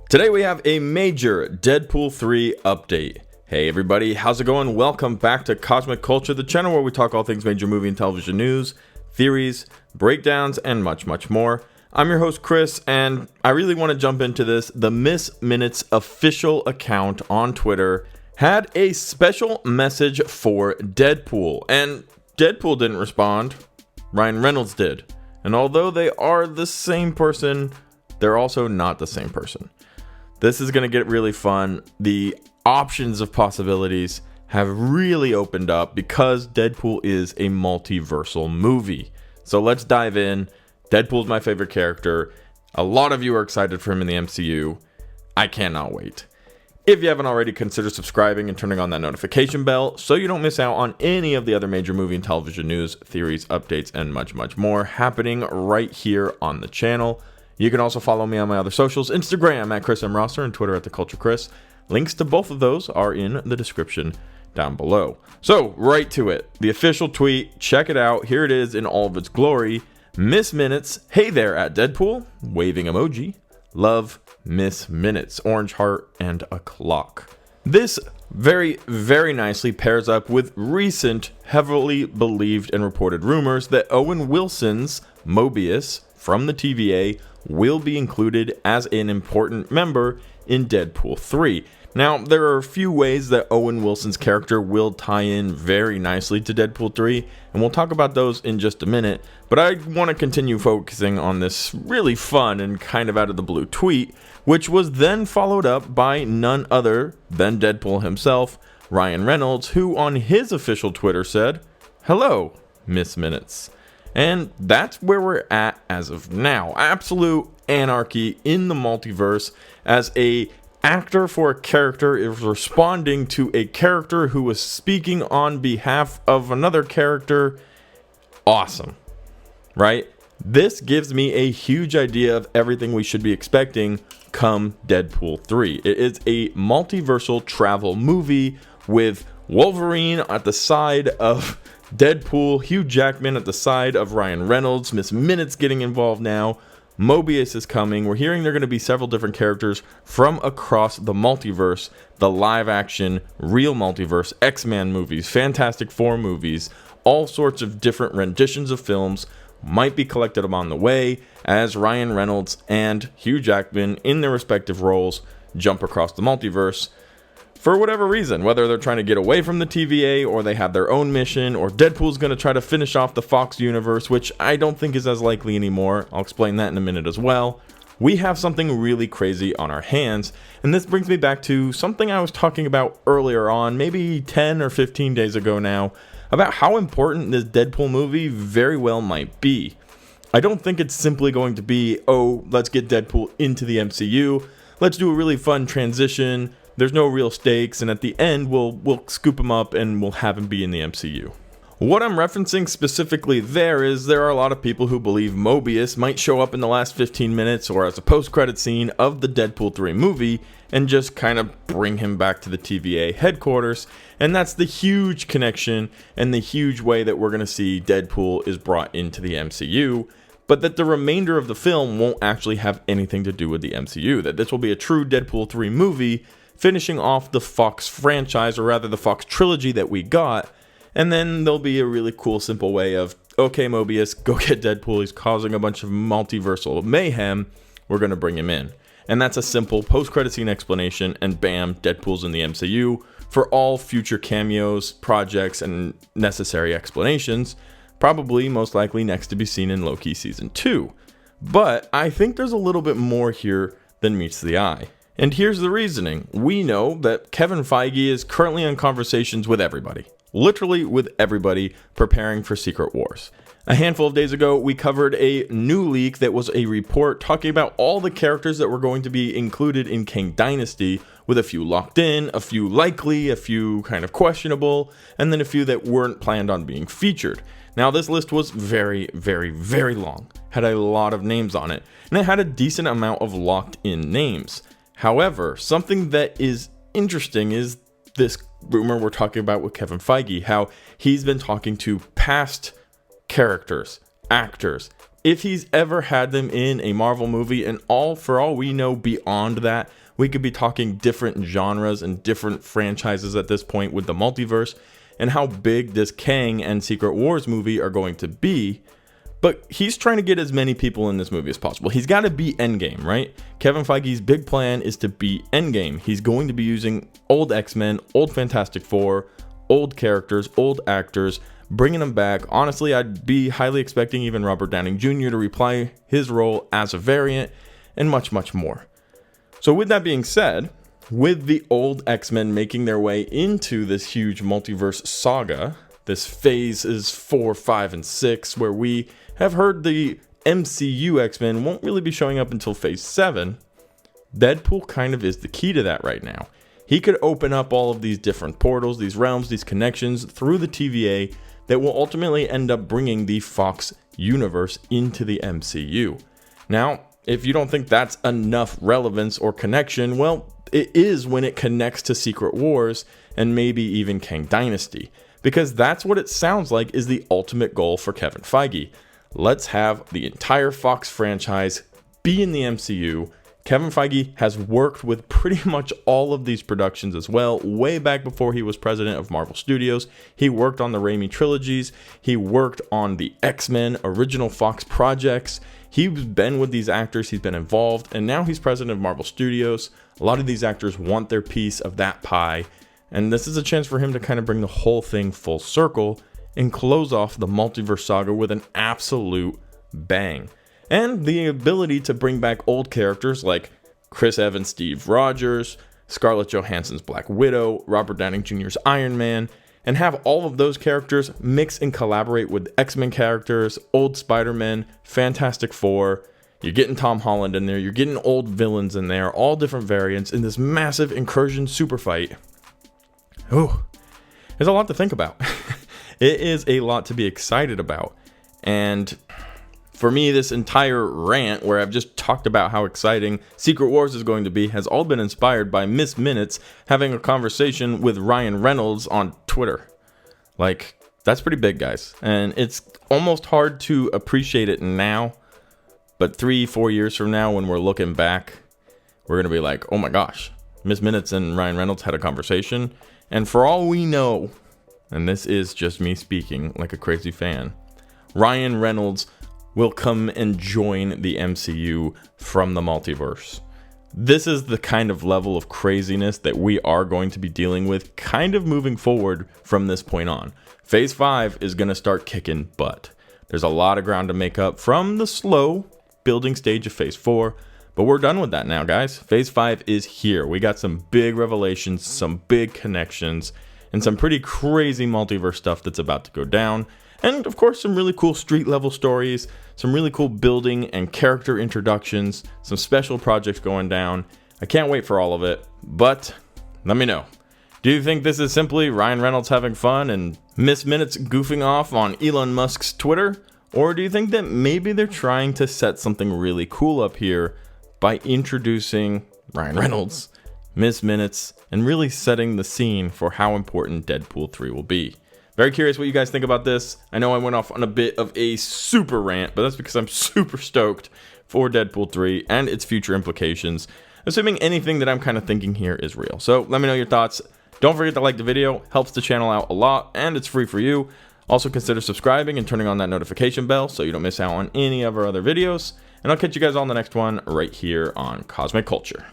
Today we have a major Deadpool 3 update. Hey everybody, how's it going? Welcome back to Cosmic Culture, the channel where we talk all things major movie and television news, theories, breakdowns, and much more. I'm your host Chris, and I really want to jump into this. The Miss Minutes official account on Twitter had a special message for Deadpool, and Deadpool didn't respond. Ryan Reynolds did. And although they are the same person, they're also not the same person. This is going to get really fun. The options of possibilities have really opened up because Deadpool is a multiversal movie. So let's dive in. Deadpool's my favorite character. A lot of you are excited for him in the MCU. I cannot wait. If you haven't already, consider subscribing and turning on that notification bell so you don't miss out on any of the other major movie and television news, theories, updates, and much more happening right here on the channel. You can also follow me on my other socials, Instagram at Chris M. Rosser and Twitter at The Culture Chris. Links to both of those are in the description down below. So, right to it. The official tweet, check it out. Here it is in all of its glory. Miss Minutes, hey there at Deadpool, waving emoji. Love, Miss Minutes, orange heart, and a clock. This very nicely pairs up with recent, heavily believed and reported rumors that Owen Wilson's Mobius from the TVA will be included as an important member in Deadpool 3. Now, there are a few ways that Owen Wilson's character will tie in very nicely to Deadpool 3, and we'll talk about those in just a minute, but I want to continue focusing on this really fun and kind of out of the blue tweet, which was then followed up by none other than Deadpool himself, Ryan Reynolds, who on his official Twitter said, "Hello, Miss Minutes." And that's where we're at as of now. Absolute anarchy in the multiverse as a actor for a character is responding to a character who was speaking on behalf of another character. Awesome, right? This gives me a huge idea of everything we should be expecting come Deadpool 3. It is a multiversal travel movie with Wolverine at the side of Deadpool, Hugh Jackman at the side of Ryan Reynolds, Miss Minutes getting involved now, Mobius is coming. We're hearing there are going to be several different characters from across the multiverse, the live action, real multiverse, X-Men movies, Fantastic Four movies, all sorts of different renditions of films might be collected along the way as Ryan Reynolds and Hugh Jackman in their respective roles jump across the multiverse. For whatever reason, whether they're trying to get away from the TVA or they have their own mission, or Deadpool's going to try to finish off the Fox universe, which I don't think is as likely anymore. I'll explain that in a minute as well. We have something really crazy on our hands, and this brings me back to something I was talking about earlier on, maybe 10 or 15 days ago now, about how important this Deadpool movie very well might be. I don't think it's simply going to be, oh, let's get Deadpool into the MCU, let's do a really fun transition. There's no real stakes, and at the end, we'll scoop him up and we'll have him be in the MCU. What I'm referencing specifically there is there are a lot of people who believe Mobius might show up in the last 15 minutes or as a post-credit scene of the Deadpool 3 movie and just kind of bring him back to the TVA headquarters, and that's the huge connection and the huge way that we're going to see Deadpool is brought into the MCU, but that the remainder of the film won't actually have anything to do with the MCU, that this will be a true Deadpool 3 movie finishing off the Fox franchise, or rather the Fox trilogy that we got, and then there'll be a really cool, simple way of, okay, Mobius, go get Deadpool, he's causing a bunch of multiversal mayhem, we're going to bring him in. And that's a simple post-credit scene explanation, and bam, Deadpool's in the MCU for all future cameos, projects, and necessary explanations, probably most likely next to be seen in Loki Season 2. But I think there's a little bit more here than meets the eye. And here's the reasoning. We know that Kevin Feige is currently in conversations with everybody. Literally with everybody, preparing for Secret Wars. A handful of days ago, we covered a new leak that was a report talking about all the characters that were going to be included in Kang Dynasty, with a few locked in, a few likely, a few kind of questionable, and then a few that weren't planned on being featured. Now, this list was very long, had a lot of names on it, and it had a decent amount of locked in names. However, something that is interesting is this rumor we're talking about with Kevin Feige, how he's been talking to past characters, actors, if he's ever had them in a Marvel movie, and for all we know beyond that, we could be talking different genres and different franchises at this point with the multiverse and how big this Kang and Secret Wars movie are going to be. But he's trying to get as many people in this movie as possible. He's got to beat Endgame, right? Kevin Feige's big plan is to beat Endgame. He's going to be using old X-Men, old Fantastic Four, old characters, old actors, bringing them back. Honestly, I'd be highly expecting even Robert Downey Jr. to reply his role as a variant, and much, much more. So with that being said, with the old X-Men making their way into this huge multiverse saga, this phases 4, 5, and 6, where we have heard the MCU X-Men won't really be showing up until phase 7, Deadpool kind of is the key to that right now. He could open up all of these different portals, these realms, these connections through the TVA that will ultimately end up bringing the Fox universe into the MCU. Now, if you don't think that's enough relevance or connection, well, it is when it connects to Secret Wars and maybe even Kang Dynasty, because that's what it sounds like is the ultimate goal for Kevin Feige. Let's have the entire Fox franchise be in the MCU. Kevin Feige has worked with pretty much all of these productions as well, way back before he was president of Marvel Studios. He worked on the Raimi trilogies. He worked on the X-Men original Fox projects. He's been with these actors. He's been involved, and now he's president of Marvel Studios. A lot of these actors want their piece of that pie, and this is a chance for him to kind of bring the whole thing full circle and close off the multiverse saga with an absolute bang. And the ability to bring back old characters like Chris Evans' Steve Rogers, Scarlett Johansson's Black Widow, Robert Downey Jr.'s Iron Man, and have all of those characters mix and collaborate with X-Men characters, old Spider-Man, Fantastic Four. You're getting Tom Holland in there, you're getting old villains in there, all different variants in this massive incursion super fight. Oh, there's a lot to think about. It is a lot to be excited about. And for me, this entire rant where I've just talked about how exciting Secret Wars is going to be has all been inspired by Miss Minutes having a conversation with Ryan Reynolds on Twitter. Like, that's pretty big, guys. And it's almost hard to appreciate it now. But 3-4 years from now, when we're looking back, we're going to be like, oh my gosh, Miss Minutes and Ryan Reynolds had a conversation. And for all we know, and this is just me speaking like a crazy fan, Ryan Reynolds will come and join the MCU from the multiverse. This is the kind of level of craziness that we are going to be dealing with kind of moving forward from this point on. Phase 5 is going to start kicking butt. There's a lot of ground to make up from the slow building stage of Phase 4, but we're done with that now, guys. Phase 5 is here. We got some big revelations, some big connections, and some pretty crazy multiverse stuff that's about to go down. And of course, some really cool street level stories, some really cool building and character introductions, some special projects going down. I can't wait for all of it, but let me know. Do you think this is simply Ryan Reynolds having fun and Miss Minutes goofing off on Elon Musk's Twitter? Or do you think that maybe they're trying to set something really cool up here by introducing Ryan Reynolds, Miss Minutes, and really setting the scene for how important Deadpool 3 will be? Very curious what you guys think about this. I know I went off on a bit of a super rant, but that's because I'm super stoked for Deadpool 3 and its future implications, assuming anything that I'm kind of thinking here is real. So let me know your thoughts. Don't forget to like the video, helps the channel out a lot, and it's free for you. Also consider subscribing and turning on that notification bell so you don't miss out on any of our other videos. And I'll catch you guys on the next one right here on Cosmic Culture.